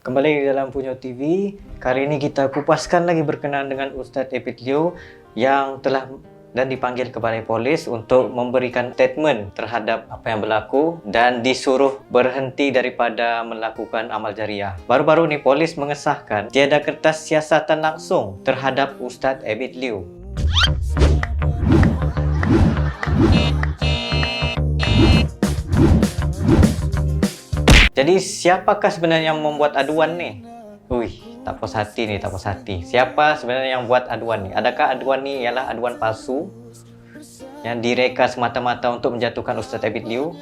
Kembali di dalam Punyo TV. Kali ini kita kupaskan lagi berkenaan dengan Ustadz Ebit Liew yang telah dan dipanggil ke Balai Polis untuk memberikan statement terhadap apa yang berlaku dan disuruh berhenti daripada melakukan amal jariah. Baru-baru ini polis mengesahkan tiada kertas siasatan langsung terhadap Ustadz Ebit Liew. Jadi siapakah sebenarnya yang membuat aduan nih? Wih, tak puas hati nih, tak puas hati. Siapa sebenarnya yang buat aduan nih? Adakah aduan nih ialah aduan palsu yang direka semata-mata untuk menjatuhkan Ustadz Ebit Liew?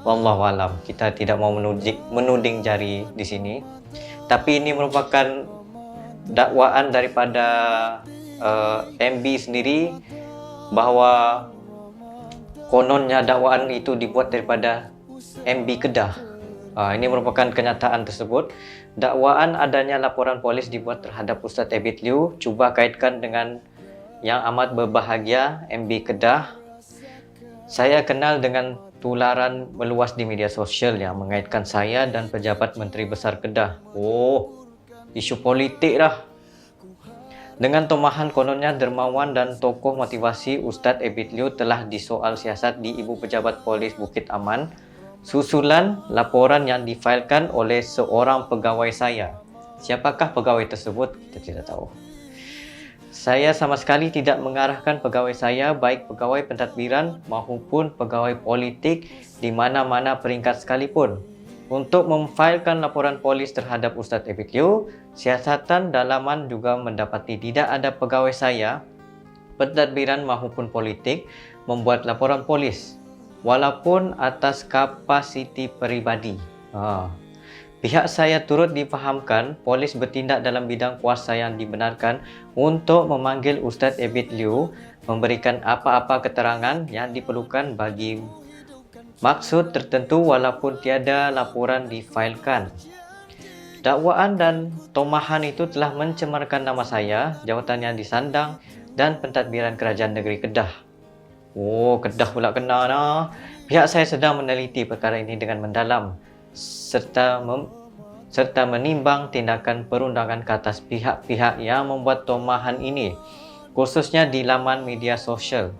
Wallahualam, kita tidak mau menuding jari di sini. Tapi ini merupakan dakwaan daripada MB sendiri bahwa kononnya dakwaan itu dibuat daripada MB Kedah. Ini merupakan kenyataan tersebut. Dakwaan adanya laporan polis dibuat terhadap Ustadz Ebit Liew. Cuba kaitkan dengan yang amat berbahagia, MB Kedah. Saya kenal dengan tularan meluas di media sosial yang mengaitkan saya dan pejabat Menteri Besar Kedah. Oh, isu politik dah. Dengan tomahan kononnya dermawan dan tokoh motivasi, Ustadz Ebit Liew telah disoal siasat di Ibu Pejabat Polis Bukit Aman susulan laporan yang difailkan oleh seorang pegawai saya. Siapakah pegawai tersebut? Kita tidak tahu. Saya sama sekali tidak mengarahkan pegawai saya, baik pegawai pentadbiran maupun pegawai politik di mana-mana peringkat sekalipun, untuk memfailkan laporan polis terhadap Ustadz Ebit Liew. Siasatan dalaman juga mendapati tidak ada pegawai saya, pentadbiran maupun politik membuat laporan polis, walaupun atas kapasiti peribadi. Pihak saya turut difahamkan polis bertindak dalam bidang kuasa yang dibenarkan untuk memanggil Ustadz Ebit Liew memberikan apa-apa keterangan yang diperlukan bagi maksud tertentu walaupun tiada laporan difailkan. Dakwaan dan tomahan itu telah mencemarkan nama saya, jawatan yang disandang dan pentadbiran Kerajaan Negeri Kedah. Oh, Kedah pula kena nah. Pihak saya sedang meneliti perkara ini dengan mendalam serta menimbang tindakan perundangan ke atas pihak-pihak yang membuat tomahan ini, khususnya di laman media sosial.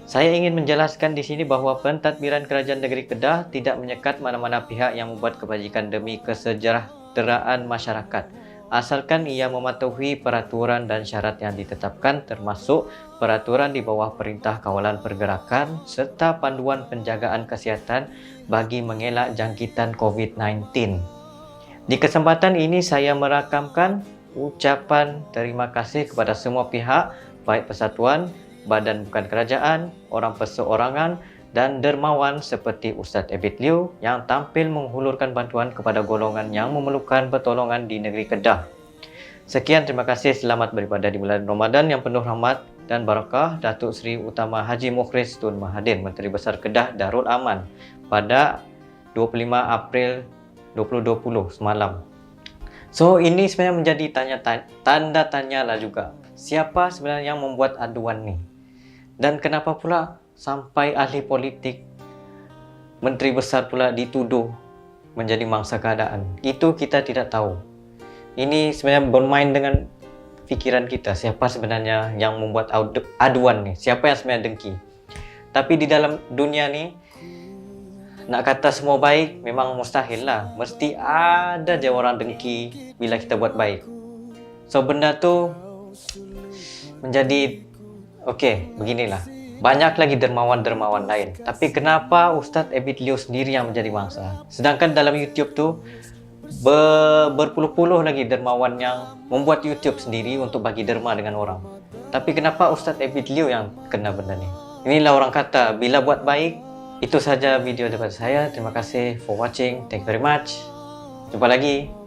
Saya ingin menjelaskan di sini bahawa pentadbiran Kerajaan Negeri Kedah tidak menyekat mana-mana pihak yang membuat kebajikan demi kesejahteraan masyarakat, asalkan ia mematuhi peraturan dan syarat yang ditetapkan, termasuk peraturan di bawah Perintah Kawalan Pergerakan serta panduan penjagaan kesihatan bagi mengelak jangkitan COVID-19. Di kesempatan ini saya merakamkan ucapan terima kasih kepada semua pihak, baik persatuan, badan bukan kerajaan, orang perseorangan dan dermawan seperti Ustadz Ebit Liew yang tampil menghulurkan bantuan kepada golongan yang memerlukan pertolongan di negeri Kedah. Sekian, terima kasih. Selamat beribadah di bulan Ramadan yang penuh rahmat dan barakah. Datuk Seri Utama Haji Mukhriz Tun Mahathir, Menteri Besar Kedah Darul Aman, pada 25 April 2020 semalam. So, ini sebenarnya menjadi tanda tanya lah juga. Siapa sebenarnya yang membuat aduan ni? Dan kenapa pula sampai ahli politik, menteri besar pula dituduh menjadi mangsa keadaan? Itu kita tidak tahu. Ini sebenarnya bermain dengan fikiran kita. Siapa sebenarnya yang membuat aduan ni? Siapa yang sebenarnya dengki? Tapi di dalam dunia ni, nak kata semua baik memang mustahil lah. Mesti ada je orang dengki bila kita buat baik. So, benda tu menjadi beginilah. Banyak lagi dermawan-dermawan lain. Tapi kenapa Ustadz Ebit Liew sendiri yang menjadi mangsa? Sedangkan dalam YouTube tu berpuluh-puluh lagi dermawan yang membuat YouTube sendiri untuk bagi derma dengan orang. Tapi kenapa Ustadz Ebit Liew yang kena benda ni? Inilah orang kata, bila buat baik. Itu saja video daripada saya. Terima kasih for watching. Thank you very much. Jumpa lagi.